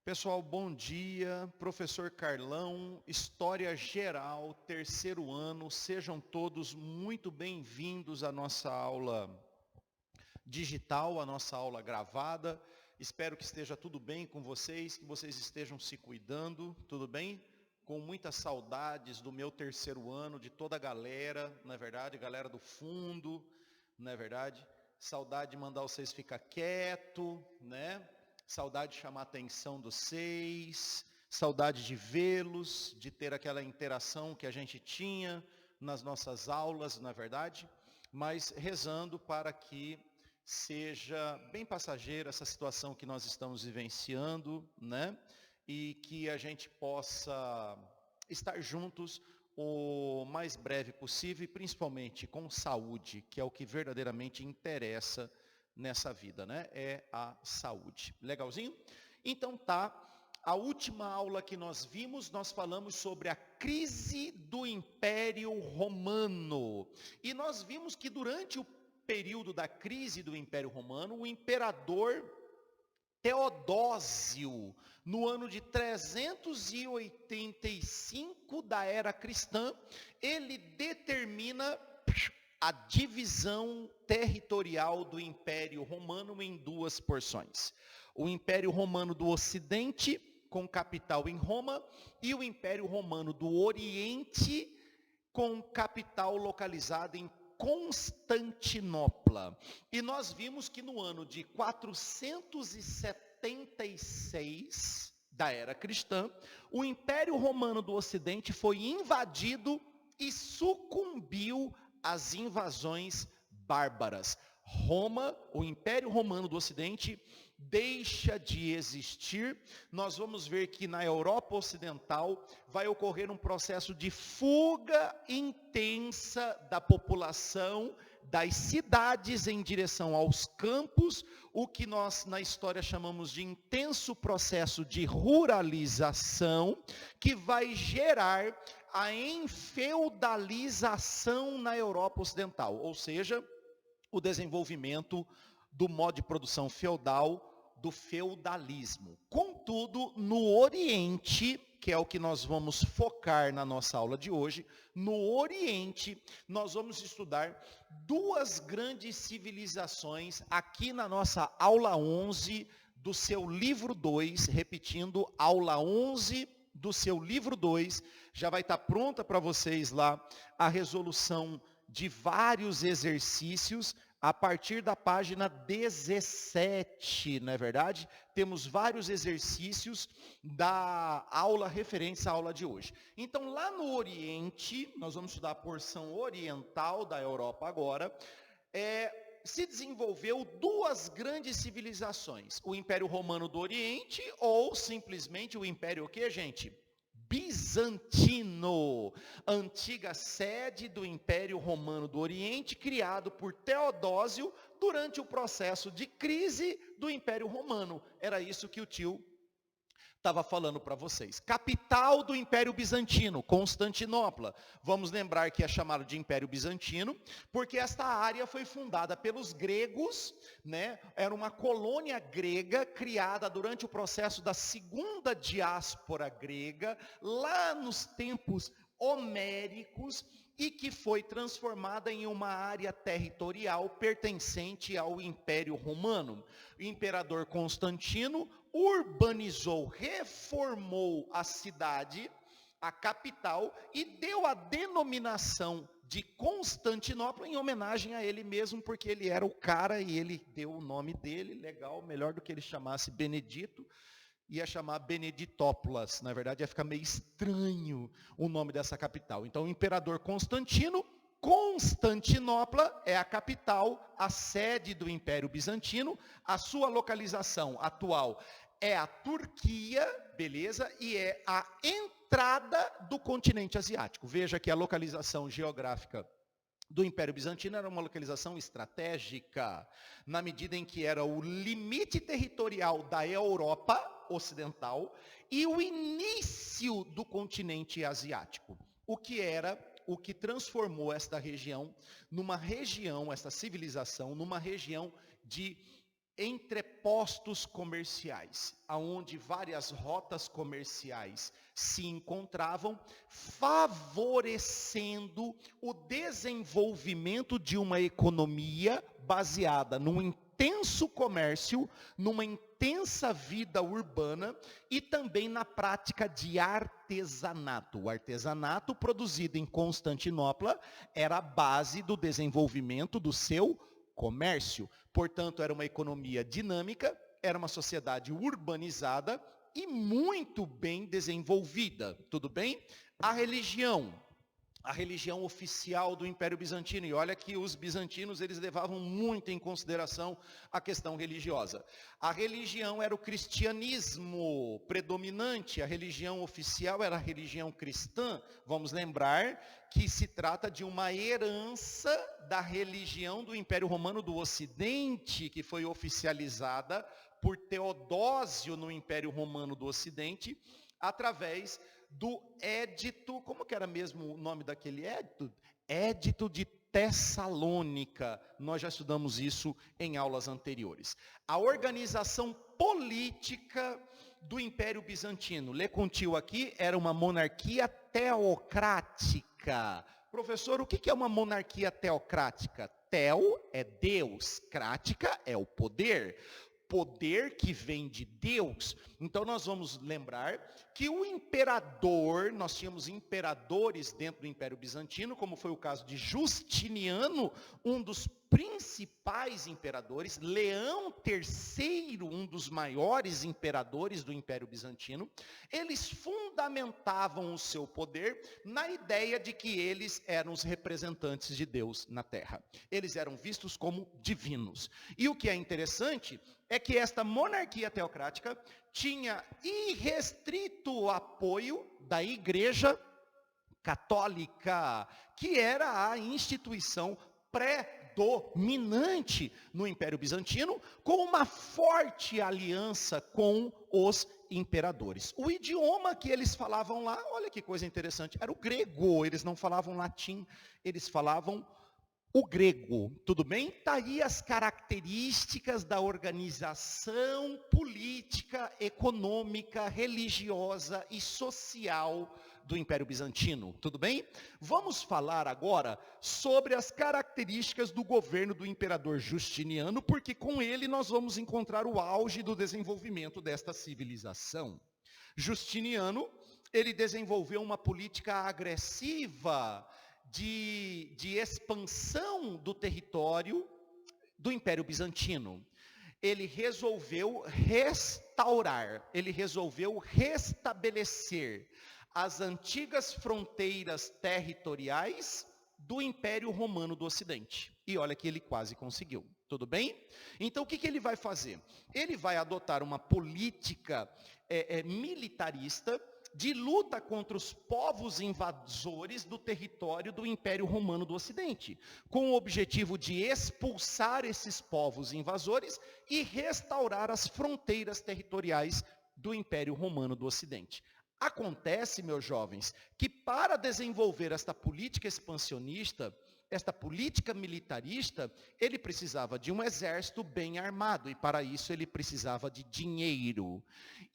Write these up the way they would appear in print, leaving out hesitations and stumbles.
Pessoal, bom dia. Professor Carlão, História Geral, terceiro ano. Sejam todos muito bem-vindos à nossa aula digital, à nossa aula gravada. Espero que esteja tudo bem com vocês, que vocês estejam se cuidando, tudo bem? Com muitas saudades do meu terceiro ano, de toda a galera, não é verdade? Galera do fundo, não é verdade? Saudade de mandar vocês ficar quieto, né? Saudade de chamar a atenção dos seis, saudade de vê-los, de ter aquela interação que a gente tinha nas nossas aulas, não é verdade? Mas rezando para que seja bem passageira essa situação que nós estamos vivenciando, né? E que a gente possa estar juntos o mais breve possível e principalmente com saúde, que é o que verdadeiramente interessa nessa vida, né? É a saúde. Legalzinho? Então tá, a última aula que nós vimos, nós falamos sobre a crise do Império Romano. E nós vimos que durante o período da crise do Império Romano, o imperador Teodósio, no ano de 385 da era cristã, ele determina a divisão territorial do Império Romano em duas porções. O Império Romano do Ocidente, com capital em Roma, e o Império Romano do Oriente, com capital localizada em Constantinopla. E nós vimos que no ano de 476 da era cristã, o Império Romano do Ocidente foi invadido e sucumbiu às invasões bárbaras. Roma, o Império Romano do Ocidente, deixa de existir. Nós vamos ver que na Europa Ocidental vai ocorrer um processo de fuga intensa da população das cidades em direção aos campos, o que nós na história chamamos de intenso processo de ruralização, que vai gerar a enfeudalização na Europa Ocidental, ou seja, o desenvolvimento do modo de produção feudal, do feudalismo. Contudo, no Oriente, que é o que nós vamos focar na nossa aula de hoje, no Oriente, nós vamos estudar duas grandes civilizações aqui na nossa aula 11 do seu livro 2, repetindo, aula 11 do seu livro 2, já vai estar pronta para vocês lá a resolução de vários exercícios a partir da página 17, não é verdade? Temos vários exercícios da aula referência à aula de hoje. Então, lá no Oriente, nós vamos estudar a porção oriental da Europa agora, se desenvolveu duas grandes civilizações, o Império Romano do Oriente ou simplesmente o Império o quê, gente? Bizantino, antiga sede do Império Romano do Oriente, criado por Teodósio durante o processo de crise do Império Romano. Era isso que o tio estava falando para vocês. Capital do Império Bizantino, Constantinopla. Vamos lembrar que é chamado de Império Bizantino, porque esta área foi fundada pelos gregos, né? Era uma colônia grega criada durante o processo da segunda diáspora grega, lá nos tempos homéricos, e que foi transformada em uma área territorial pertencente ao Império Romano. O imperador Constantino urbanizou, reformou a cidade, a capital, e deu a denominação de Constantinopla em homenagem a ele mesmo, porque ele era o cara e ele deu o nome dele, legal, melhor do que ele chamasse Benedito, ia chamar Beneditópolis, na verdade ia ficar meio estranho o nome dessa capital. Então o imperador Constantino, Constantinopla é a capital, a sede do Império Bizantino, a sua localização atual é a Turquia, beleza? E é a entrada do continente asiático. Veja que a localização geográfica do Império Bizantino era uma localização estratégica, na medida em que era o limite territorial da Europa Ocidental e o início do continente asiático, o que transformou esta região, esta civilização, numa região de entrepostos comerciais, aonde várias rotas comerciais se encontravam, favorecendo o desenvolvimento de uma economia baseada num intenso comércio, numa intensa vida urbana e também na prática de artesanato. O artesanato produzido em Constantinopla era a base do desenvolvimento do seu comércio. Portanto, era uma economia dinâmica, era uma sociedade urbanizada e muito bem desenvolvida. Tudo bem? A religião oficial do Império Bizantino, e olha que os bizantinos eles levavam muito em consideração a questão religiosa. A religião era o cristianismo predominante, a religião oficial era a religião cristã. Vamos lembrar que se trata de uma herança da religião do Império Romano do Ocidente, que foi oficializada por Teodósio no Império Romano do Ocidente, através do Édito, como que era mesmo o nome daquele édito? Édito de Tessalônica. Nós já estudamos isso em aulas anteriores. A organização política do Império Bizantino, lê contigo aqui, era uma monarquia teocrática. Professor, o que é uma monarquia teocrática? Teo é Deus, crática é o poder. Poder que vem de Deus. Então nós vamos lembrar que o imperador, nós tínhamos imperadores dentro do Império Bizantino, como foi o caso de Justiniano, um dos principais imperadores, Leão III, um dos maiores imperadores do Império Bizantino. Eles fundamentavam o seu poder na ideia de que eles eram os representantes de Deus na terra. Eles eram vistos como divinos. E o que é interessante é que esta monarquia teocrática tinha irrestrito apoio da Igreja Católica, que era a instituição predominante no Império Bizantino, com uma forte aliança com os imperadores. O idioma que eles falavam lá, olha que coisa interessante, era o grego. Eles não falavam latim, eles falavam o grego, tudo bem? Está aí as características da organização política, econômica, religiosa e social do Império Bizantino, tudo bem? Vamos falar agora sobre as características do governo do imperador Justiniano, porque com ele nós vamos encontrar o auge do desenvolvimento desta civilização. Justiniano, ele desenvolveu uma política agressiva de expansão do território do Império Bizantino. Ele resolveu restaurar, ele resolveu restabelecer as antigas fronteiras territoriais do Império Romano do Ocidente. E olha que ele quase conseguiu, tudo bem? Então o que ele vai fazer? Ele vai adotar uma política militarista, de luta contra os povos invasores do território do Império Romano do Ocidente, com o objetivo de expulsar esses povos invasores e restaurar as fronteiras territoriais do Império Romano do Ocidente. Acontece, meus jovens, que para desenvolver esta política expansionista, esta política militarista, ele precisava de um exército bem armado, e para isso ele precisava de dinheiro.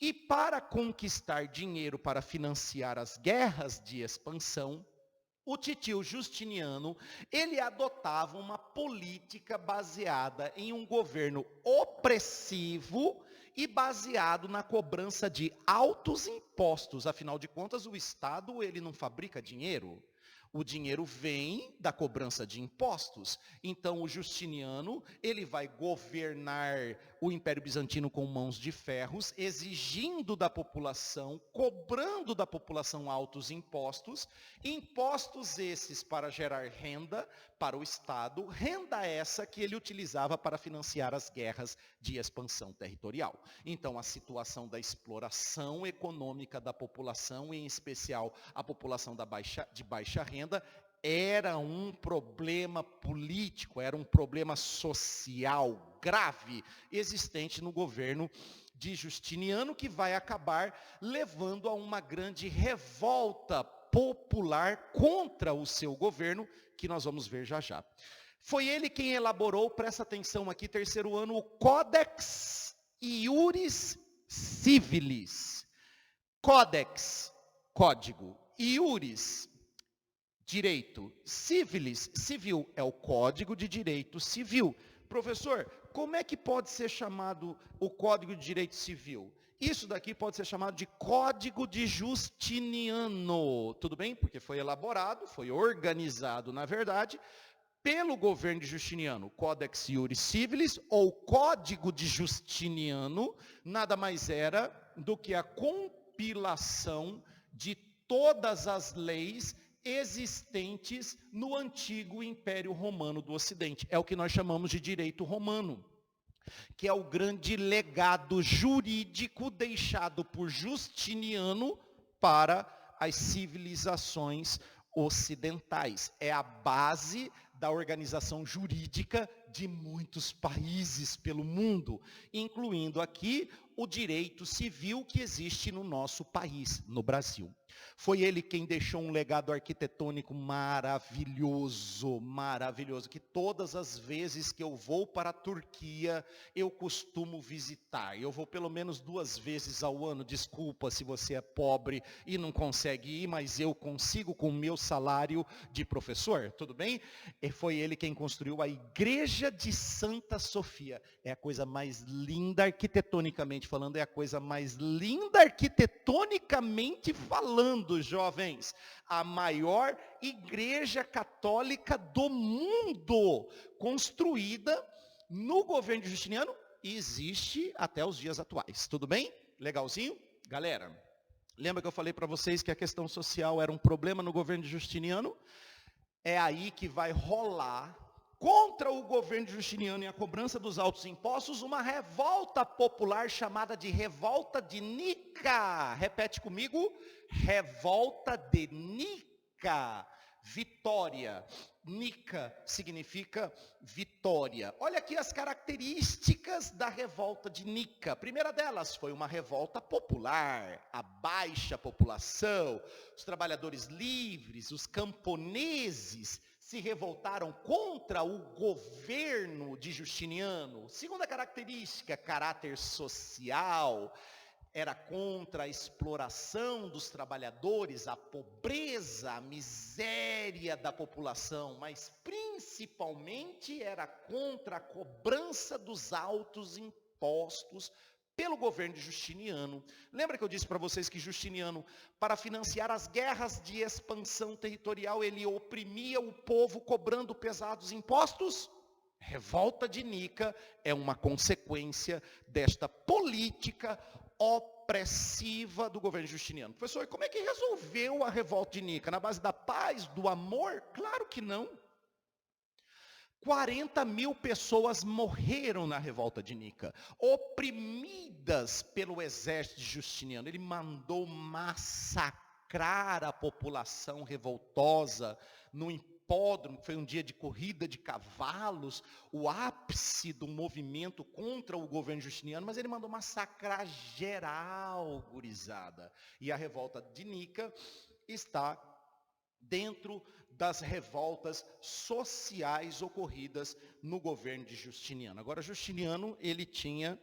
E para conquistar dinheiro para financiar as guerras de expansão, o titio Justiniano, ele adotava uma política baseada em um governo opressivo e baseado na cobrança de altos impostos. Afinal de contas, o Estado, ele não fabrica dinheiro. O dinheiro vem da cobrança de impostos. Então, o Justiniano, ele vai governar o Império Bizantino com mãos de ferros, exigindo da população, cobrando da população altos impostos, impostos esses para gerar renda para o Estado, renda essa que ele utilizava para financiar as guerras de expansão territorial. Então, a situação da exploração econômica da população, em especial a população de baixa renda, era um problema político, era um problema social grave existente no governo de Justiniano, que vai acabar levando a uma grande revolta popular contra o seu governo, que nós vamos ver já já. Foi ele quem elaborou, presta atenção aqui, terceiro ano, o Codex Iuris Civilis. Codex, código. Iuris, direito. Civilis, civil, é o Código de Direito Civil. Professor, como é que pode ser chamado o Código de Direito Civil? Isso daqui pode ser chamado de Código de Justiniano. Tudo bem? Porque foi elaborado, foi organizado, na verdade, pelo governo de Justiniano. Codex Iuris Civilis, ou Código de Justiniano, nada mais era do que a compilação de todas as leis existentes no antigo Império Romano do Ocidente. É o que nós chamamos de direito romano, que é o grande legado jurídico deixado por Justiniano para as civilizações ocidentais. É a base da organização jurídica de muitos países pelo mundo, incluindo aqui o direito civil que existe no nosso país, no Brasil. Foi ele quem deixou um legado arquitetônico maravilhoso, maravilhoso, que todas as vezes que eu vou para a Turquia, eu costumo visitar. Eu vou pelo menos 2 vezes ao ano, desculpa se você é pobre e não consegue ir, mas eu consigo com o meu salário de professor, tudo bem? E foi ele quem construiu a Igreja de Santa Sofia. É a coisa mais linda arquitetonicamente falando, é a coisa mais linda arquitetonicamente falando, jovens, a maior igreja católica do mundo, construída no governo de Justiniano, e existe até os dias atuais. Tudo bem? Legalzinho? Galera, lembra que eu falei para vocês que a questão social era um problema no governo de Justiniano? É aí que vai rolar, contra o governo de Justiniano e a cobrança dos altos impostos, uma revolta popular chamada de Revolta de Nica. Repete comigo, Revolta de Nica. Vitória. Nica significa vitória. Olha aqui as características da revolta de Nica. A primeira delas foi uma revolta popular, a baixa população, os trabalhadores livres, os camponeses se revoltaram contra o governo de Justiniano. Segunda característica, caráter social. Era contra a exploração dos trabalhadores, a pobreza, a miséria da população, mas principalmente era contra a cobrança dos altos impostos pelo governo de Justiniano. Lembra que eu disse para vocês que Justiniano, para financiar as guerras de expansão territorial, ele oprimia o povo cobrando pesados impostos? Revolta de Nica é uma consequência desta política opressiva do governo justiniano. Professor, como é que resolveu a revolta de Nica? Na base da paz, do amor? Claro que não. 40.000 pessoas morreram na revolta de Nica, oprimidas pelo exército de Justiniano. Ele mandou massacrar a população revoltosa no hipódromo, que foi um dia de corrida de cavalos, o ápice do movimento contra o governo justiniano, mas ele mandou massacrar geral, gurizada. E a revolta de Nica está dentro das revoltas sociais ocorridas no governo de Justiniano. Agora, Justiniano, ele tinha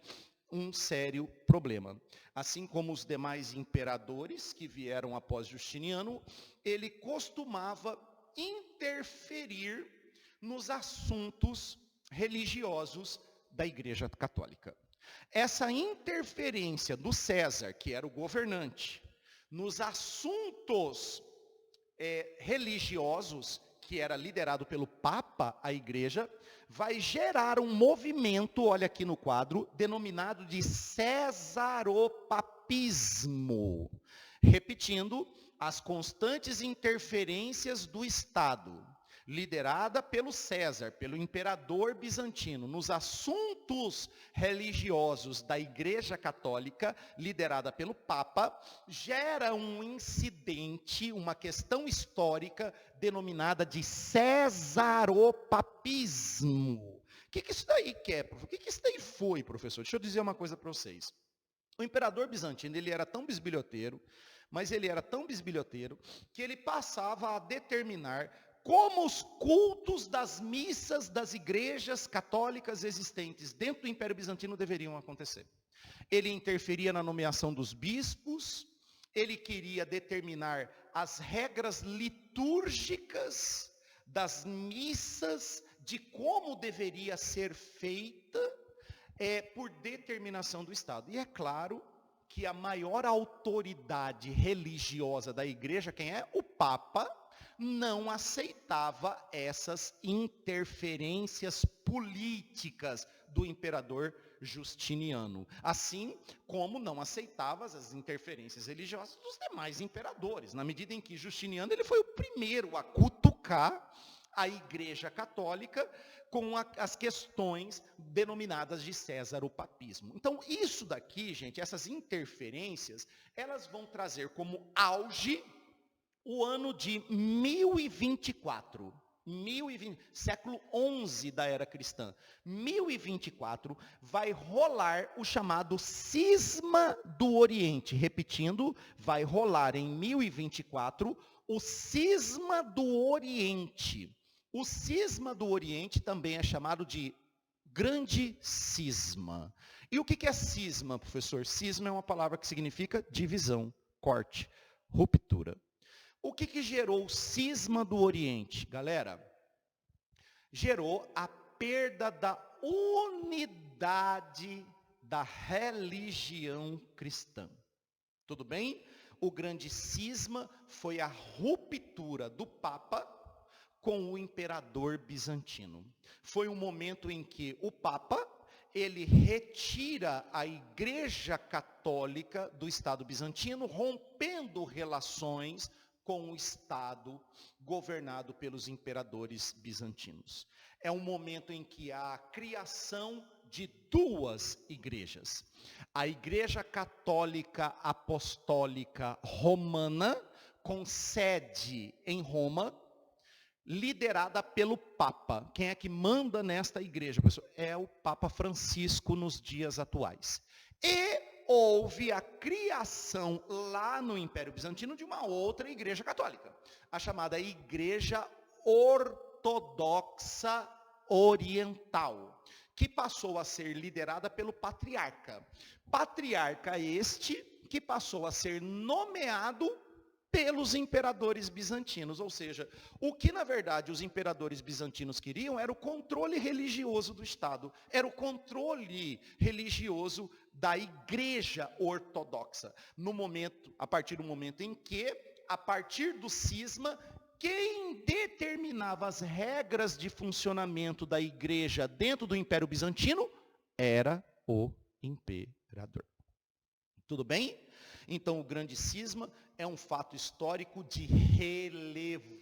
um sério problema. Assim como os demais imperadores que vieram após Justiniano, ele costumava interferir nos assuntos religiosos da Igreja Católica. Essa interferência do César, que era o governante, nos assuntos religiosos, que era liderado pelo Papa, a Igreja, vai gerar um movimento, olha aqui no quadro, denominado de cesaropapismo. Repetindo, as constantes interferências do Estado, liderada pelo César, pelo imperador bizantino, nos assuntos religiosos da Igreja Católica, liderada pelo Papa, gera um incidente, uma questão histórica, denominada de cesaropapismo. O que isso daí quer, professor? O que isso daí foi, professor? Deixa eu dizer uma coisa para vocês. O imperador bizantino, ele era tão bisbilhoteiro, mas ele era tão bisbilhoteiro, que ele passava a determinar como os cultos das missas das igrejas católicas existentes dentro do Império Bizantino deveriam acontecer. Ele interferia na nomeação dos bispos, ele queria determinar as regras litúrgicas das missas, de como deveria ser feita, por determinação do Estado. E é claro que a maior autoridade religiosa da igreja, quem é? O Papa, não aceitava essas interferências políticas do imperador Justiniano, assim como não aceitava as interferências religiosas dos demais imperadores, na medida em que Justiniano ele foi o primeiro a cutucar a Igreja Católica com as questões denominadas de César o papismo. Então, isso daqui, gente, essas interferências, elas vão trazer como auge o ano de 1024, século XI da era cristã. 1024 vai rolar o chamado Cisma do Oriente. Repetindo, vai rolar em 1024 o Cisma do Oriente. O Cisma do Oriente também é chamado de Grande Cisma. E o que é cisma, professor? Cisma é uma palavra que significa divisão, corte, ruptura. O que gerou o cisma do Oriente? Galera, gerou a perda da unidade da religião cristã. Tudo bem? O grande cisma foi a ruptura do Papa com o imperador bizantino. Foi um momento em que o Papa, ele retira a Igreja Católica do Estado bizantino, rompendo relações com o Estado governado pelos imperadores bizantinos. É um momento em que há a criação de duas igrejas. A Igreja Católica Apostólica Romana, com sede em Roma, liderada pelo Papa. Quem é que manda nesta igreja, pessoal? É o Papa Francisco nos dias atuais. E houve a criação lá no Império Bizantino de uma outra igreja católica, a chamada Igreja Ortodoxa Oriental, que passou a ser liderada pelo patriarca. Patriarca este que passou a ser nomeado pelos imperadores bizantinos, ou seja, o que na verdade os imperadores bizantinos queriam era o controle religioso do Estado, era o controle religioso da Igreja Ortodoxa. A partir do momento em que, a partir do cisma, quem determinava as regras de funcionamento da igreja dentro do Império Bizantino era o imperador. Tudo bem? Então, o grande cisma é um fato histórico de relevância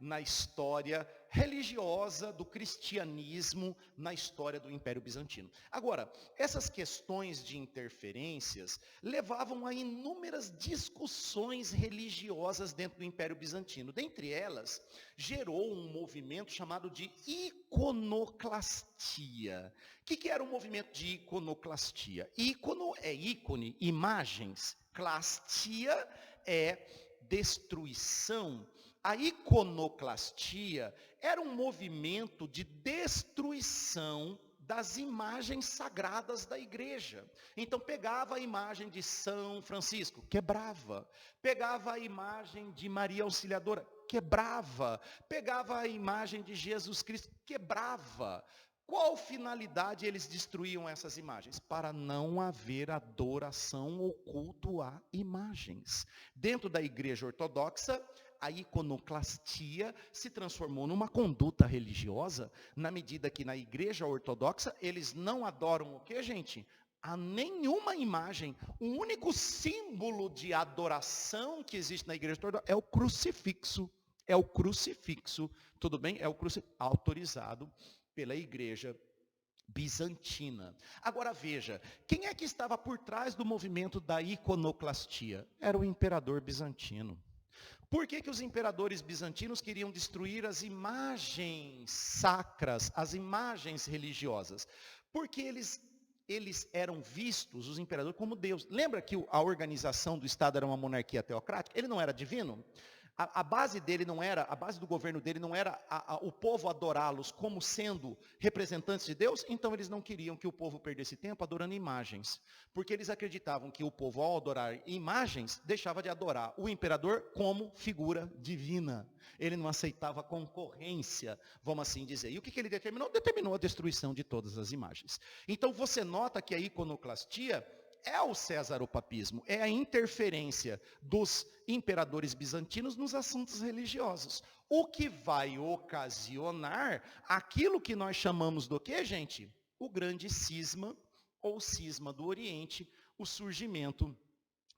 na história religiosa do cristianismo, na história do Império Bizantino. Agora, essas questões de interferências levavam a inúmeras discussões religiosas dentro do Império Bizantino. Dentre elas, gerou um movimento chamado de iconoclastia. O que era o movimento de iconoclastia? Ícono é ícone, imagens. Clastia é destruição. A iconoclastia era um movimento de destruição das imagens sagradas da igreja. Então pegava a imagem de São Francisco, quebrava. Pegava a imagem de Maria Auxiliadora, quebrava. Pegava a imagem de Jesus Cristo, quebrava. Qual finalidade eles destruíam essas imagens? Para não haver adoração ou culto a imagens. Dentro da igreja ortodoxa, a iconoclastia se transformou numa conduta religiosa, na medida que na igreja ortodoxa eles não adoram o que, gente? A nenhuma imagem. O único símbolo de adoração que existe na igreja ortodoxa é o crucifixo. É o crucifixo, tudo bem? É o crucifixo autorizado pela igreja bizantina. Agora veja, quem é que estava por trás do movimento da iconoclastia? Era o imperador bizantino. Por que os imperadores bizantinos queriam destruir as imagens sacras, as imagens religiosas? Porque eles eram vistos, os imperadores, como Deus. Lembra que a organização do Estado era uma monarquia teocrática? Ele não era divino? A base dele não era, a base do governo dele não era o povo adorá-los como sendo representantes de Deus, então eles não queriam que o povo perdesse tempo adorando imagens. Porque eles acreditavam que o povo, ao adorar imagens, deixava de adorar o imperador como figura divina. Ele não aceitava concorrência, vamos assim dizer. E o que ele determinou? Determinou a destruição de todas as imagens. Então você nota que a iconoclastia é o césaropapismo, é a interferência dos imperadores bizantinos nos assuntos religiosos. O que vai ocasionar aquilo que nós chamamos do quê, gente? O grande cisma, ou cisma do Oriente, o surgimento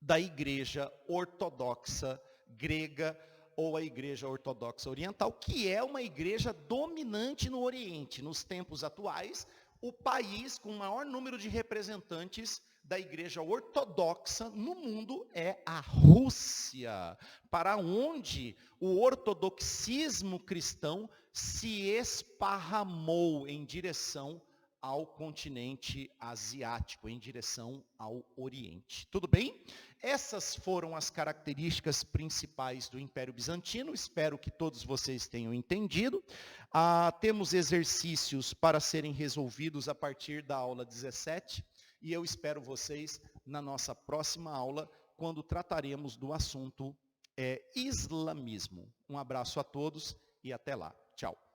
da igreja ortodoxa grega, ou a igreja ortodoxa oriental, que é uma igreja dominante no Oriente. Nos tempos atuais, o país com o maior número de representantes da igreja ortodoxa no mundo é a Rússia, para onde o ortodoxismo cristão se esparramou em direção ao continente asiático, em direção ao Oriente. Tudo bem? Essas foram as características principais do Império Bizantino, espero que todos vocês tenham entendido. Temos exercícios para serem resolvidos a partir da aula 17, e eu espero vocês na nossa próxima aula, quando trataremos do assunto islamismo. Um abraço a todos e até lá. Tchau.